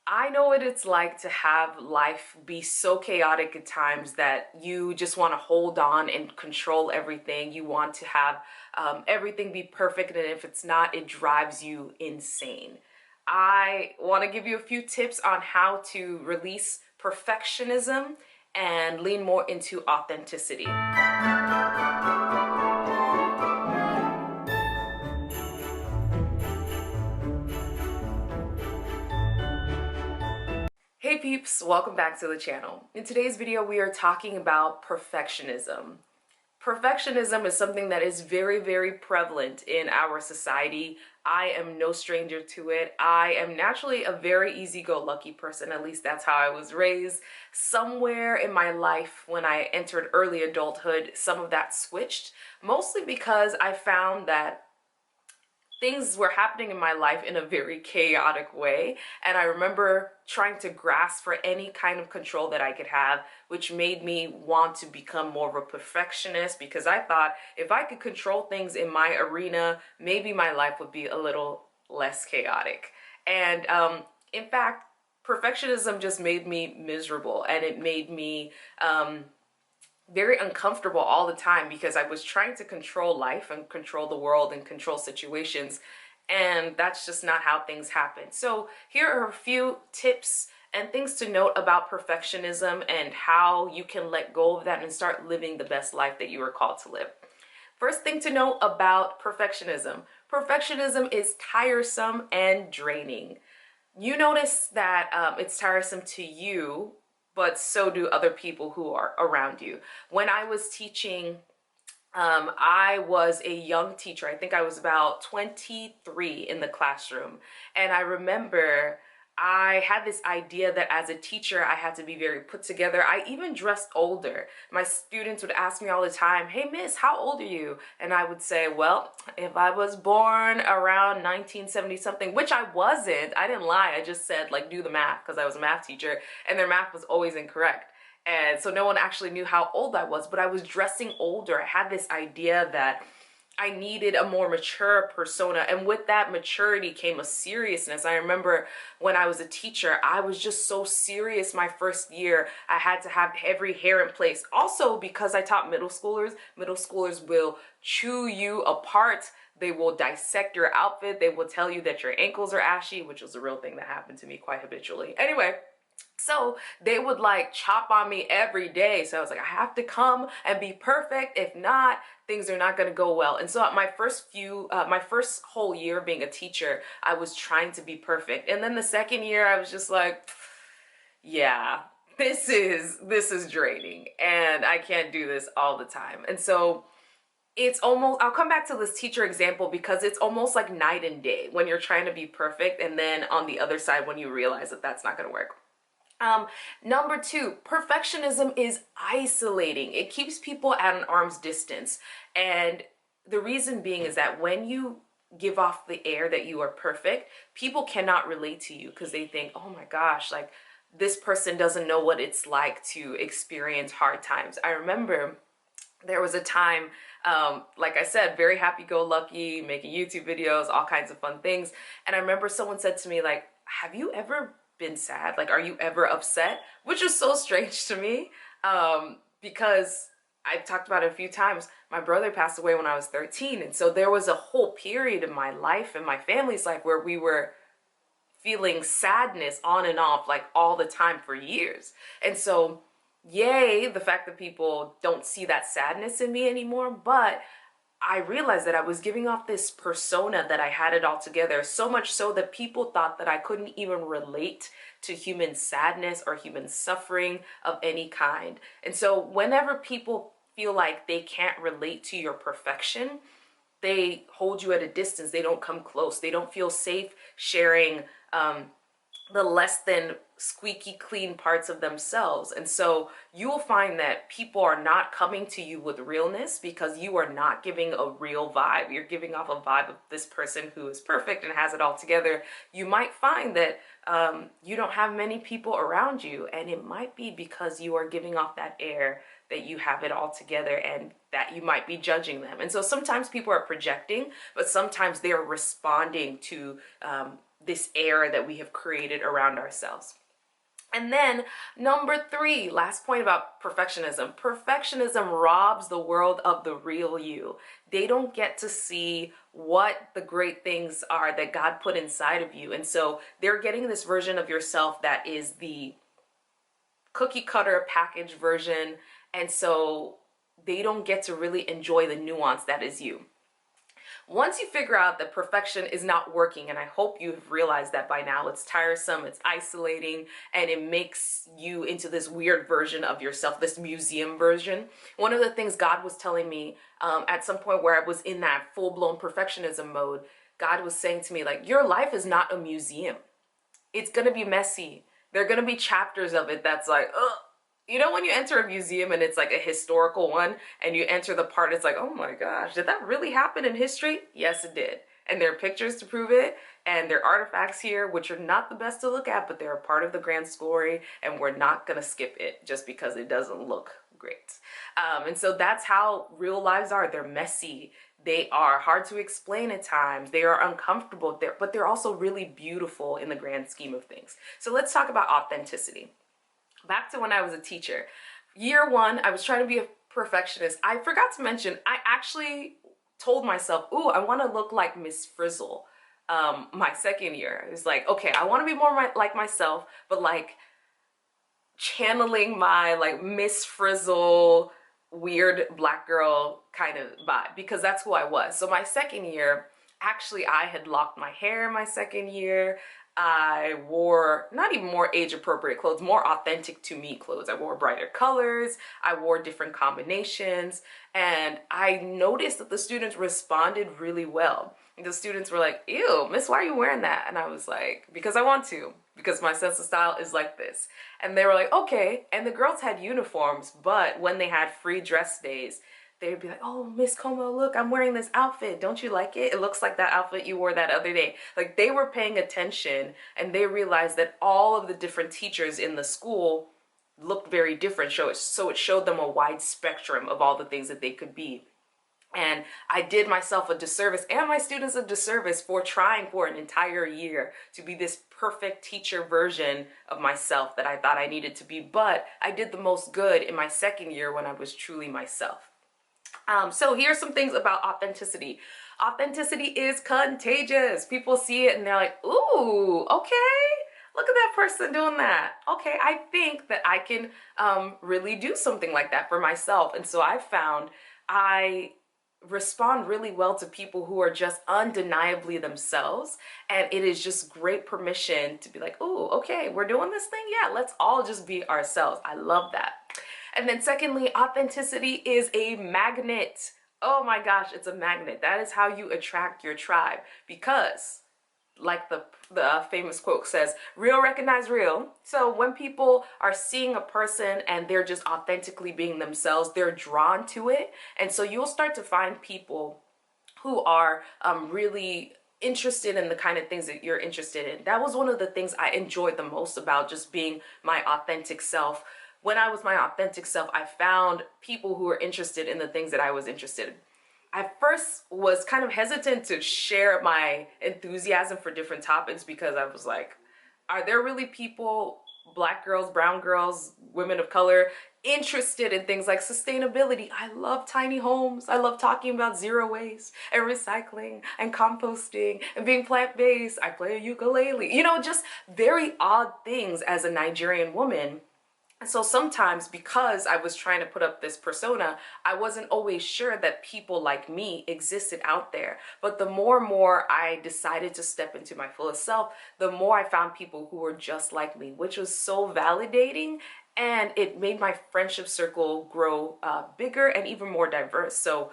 I know what it's like to have life be so chaotic at times that you just want to hold on and control everything. You want to have everything be perfect, and if it's not, it drives you insane. I want to give you a few tips on how to release perfectionism and lean more into authenticity. Hey peeps, welcome back to the channel. In today's video, we are talking about perfectionism. Perfectionism is something that is very, very prevalent in our society. I am no stranger to it. I am naturally a very easy-go-lucky person, at least that's how I was raised. Somewhere in my life when I entered early adulthood, some of that switched, mostly because I found that things were happening in my life in a very chaotic way, and I remember trying to grasp for any kind of control that I could have, which made me want to become more of a perfectionist, because I thought if I could control things in my arena, maybe my life would be a little less chaotic. And in fact, perfectionism just made me miserable, and it made me very uncomfortable all the time, because I was trying to control life and control the world and control situations, and that's just not how things happen. So here are a few tips and things to note about perfectionism and how you can let go of that and start living the best life that you are called to live. First thing to note about perfectionism. Perfectionism is tiresome and draining. You notice that it's tiresome to you, but so do other people who are around you. When I was teaching, I was a young teacher. I think I was about 23 in the classroom. And I remember I had this idea that as a teacher, I had to be very put together. I even dressed older. My students would ask me all the time, "Hey miss, how old are you?" And I would say, "Well, if I was born around 1970 something," which I wasn't. I didn't lie. I just said, like, do the math, because I was a math teacher and their math was always incorrect. And so no one actually knew how old I was, but I was dressing older. I had this idea that I needed a more mature persona, and with that maturity came a seriousness. I remember when I was a teacher, I was just so serious my first year. I had to have every hair in place. Also, because I taught middle schoolers will chew you apart. They will dissect your outfit. They will tell you that your ankles are ashy, which was a real thing that happened to me quite habitually. Anyway, so they would like chop on me every day. So I was like, I have to come and be perfect. If not, things are not going to go well. And so at my first whole year being a teacher, I was trying to be perfect. And then the second year, I was just like, yeah, this is draining, and I can't do this all the time. And so it's almost, I'll come back to this teacher example, because it's almost like night and day when you're trying to be perfect, and then on the other side when you realize that that's not going to work. Number two, perfectionism is isolating. It keeps people at an arm's distance. And the reason being is that when you give off the air that you are perfect, people cannot relate to you, because they think, oh my gosh, like this person doesn't know what it's like to experience hard times. I remember there was a time, like I said, very happy-go-lucky, making YouTube videos, all kinds of fun things. And I remember someone said to me, like, have you ever been sad? Like, are you ever upset? Which was so strange to me, because I've talked about it a few times. My brother passed away when I was 13. And so there was a whole period in my life and my family's life where we were feeling sadness on and off, like all the time for years. And so, yay, the fact that people don't see that sadness in me anymore, but I realized that I was giving off this persona that I had it all together, so much so that people thought that I couldn't even relate to human sadness or human suffering of any kind. And so whenever people feel like they can't relate to your perfection, they hold you at a distance. They don't come close. They don't feel safe sharing the less than squeaky clean parts of themselves. And so you will find that people are not coming to you with realness, because you are not giving a real vibe. You're giving off a vibe of this person who is perfect and has it all together. You might find that you don't have many people around you, and it might be because you are giving off that air that you have it all together and that you might be judging them. And so sometimes people are projecting, but sometimes they are responding to this air that we have created around ourselves. And then number 3, last point about perfectionism. Perfectionism robs the world of the real you. They don't get to see what the great things are that God put inside of you. And so they're getting this version of yourself that is the cookie cutter package version. And so they don't get to really enjoy the nuance that is you. Once you figure out that perfection is not working, and I hope you've realized that by now, it's tiresome, it's isolating, and it makes you into this weird version of yourself, this museum version. One of the things God was telling me at some point where I was in that full-blown perfectionism mode, God was saying to me, like, your life is not a museum. It's gonna be messy. There are gonna be chapters of it that's like, ugh. You know when you enter a museum and it's like a historical one and you enter the part, it's like, oh my gosh, did that really happen in history? Yes, it did. And there are pictures to prove it, and there are artifacts here which are not the best to look at, but they're a part of the grand story, and we're not gonna skip it just because it doesn't look great. And so that's how real lives are. They're messy. They are hard to explain at times. They are uncomfortable, but they're also really beautiful in the grand scheme of things. So let's talk about authenticity. Back to when I was a teacher. Year 1, I was trying to be a perfectionist. I forgot to mention, I actually told myself, ooh, I want to look like Miss Frizzle. My second year. It was like, okay, I want to be more like myself, but like channeling my like Miss Frizzle, weird black girl kind of vibe, because that's who I was. So my second year, actually, I had locked my hair my second year. I wore not even more age appropriate clothes, more authentic to me clothes. I wore brighter colors, I wore different combinations, and I noticed that the students responded really well. And the students were like, ew, miss, why are you wearing that? And I was like, because I want to, because my sense of style is like this. And they were like, okay. And the girls had uniforms, but when they had free dress days, they'd be like, oh, Miss Como, look, I'm wearing this outfit. Don't you like it? It looks like that outfit you wore that other day. Like, they were paying attention, and they realized that all of the different teachers in the school looked very different. So it showed them a wide spectrum of all the things that they could be. And I did myself a disservice and my students a disservice for trying for an entire year to be this perfect teacher version of myself that I thought I needed to be. But I did the most good in my second year when I was truly myself. So here's some things about authenticity. Authenticity is contagious. People see it and they're like, ooh, okay, look at that person doing that. Okay, I think that I can really do something like that for myself. And so I found I respond really well to people who are just undeniably themselves, and it is just great permission to be like, oh, okay, we're doing this thing, yeah, let's all just be ourselves. I love that. And then secondly, authenticity is a magnet. Oh my gosh, it's a magnet. That is how you attract your tribe, because like the famous quote says, real recognize real. So when people are seeing a person and they're just authentically being themselves, they're drawn to it. And so you'll start to find people who are really interested in the kind of things that you're interested in. That was one of the things I enjoyed the most about just being my authentic self. When I was my authentic self, I found people who were interested in the things that I was interested in. I first was kind of hesitant to share my enthusiasm for different topics because I was like, are there really people, black girls, brown girls, women of color, interested in things like sustainability? I love tiny homes. I love talking about zero waste and recycling and composting and being plant-based. I play a ukulele, you know, just very odd things as a Nigerian woman. And so sometimes, because I was trying to put up this persona, I wasn't always sure that people like me existed out there. But the more and more I decided to step into my fullest self, the more I found people who were just like me, which was so validating. And it made my friendship circle grow bigger and even more diverse. So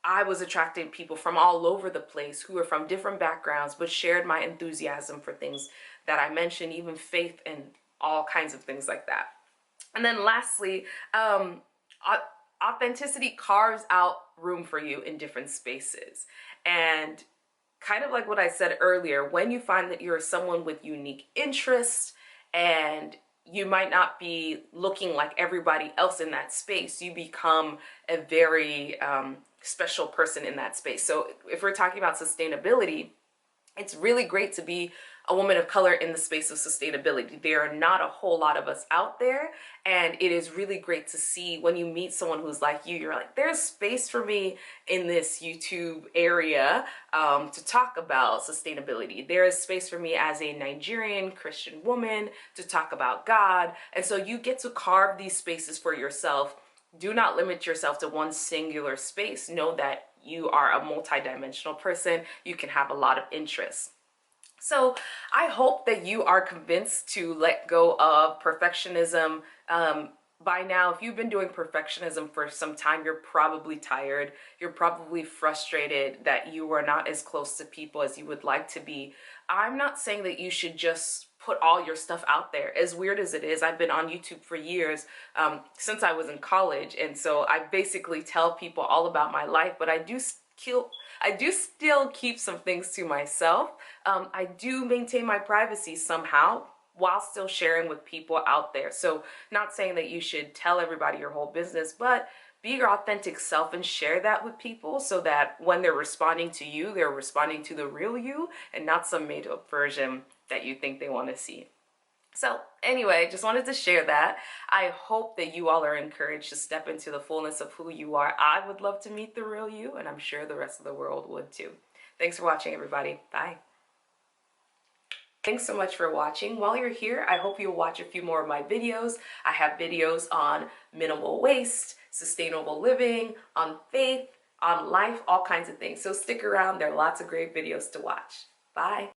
I was attracting people from all over the place who were from different backgrounds, but shared my enthusiasm for things that I mentioned, even faith and all kinds of things like that. And then lastly, authenticity carves out room for you in different spaces. And kind of like what I said earlier, when you find that you're someone with unique interests and you might not be looking like everybody else in that space, you become a very special person in that space. So if we're talking about sustainability, it's really great to be a woman of color in the space of sustainability. There are not a whole lot of us out there, and it is really great to see when you meet someone who's like you, you're like, there's space for me in this YouTube area to talk about sustainability. There is space for me as a Nigerian Christian woman to talk about God. And so you get to carve these spaces for yourself. Do not limit yourself to one singular space. Know that you are a multidimensional person. You can have a lot of interests. So I hope that you are convinced to let go of perfectionism. By now, if you've been doing perfectionism for some time, you're probably tired. You're probably frustrated that you are not as close to people as you would like to be. I'm not saying that you should just put all your stuff out there. As weird as it is, I've been on YouTube for years, since I was in college. And so I basically tell people all about my life, but I do still keep some things to myself. I do maintain my privacy somehow while still sharing with people out there. So not saying that you should tell everybody your whole business, but be your authentic self and share that with people so that when they're responding to you, they're responding to the real you and not some made up version that you think they want to see. So anyway, just wanted to share that. I hope that you all are encouraged to step into the fullness of who you are. I would love to meet the real you, and I'm sure the rest of the world would too. Thanks for watching, everybody. Bye. Thanks so much for watching. While you're here, I hope you'll watch a few more of my videos. I have videos on minimal waste, sustainable living, on faith, on life, all kinds of things. So stick around. There are lots of great videos to watch. Bye.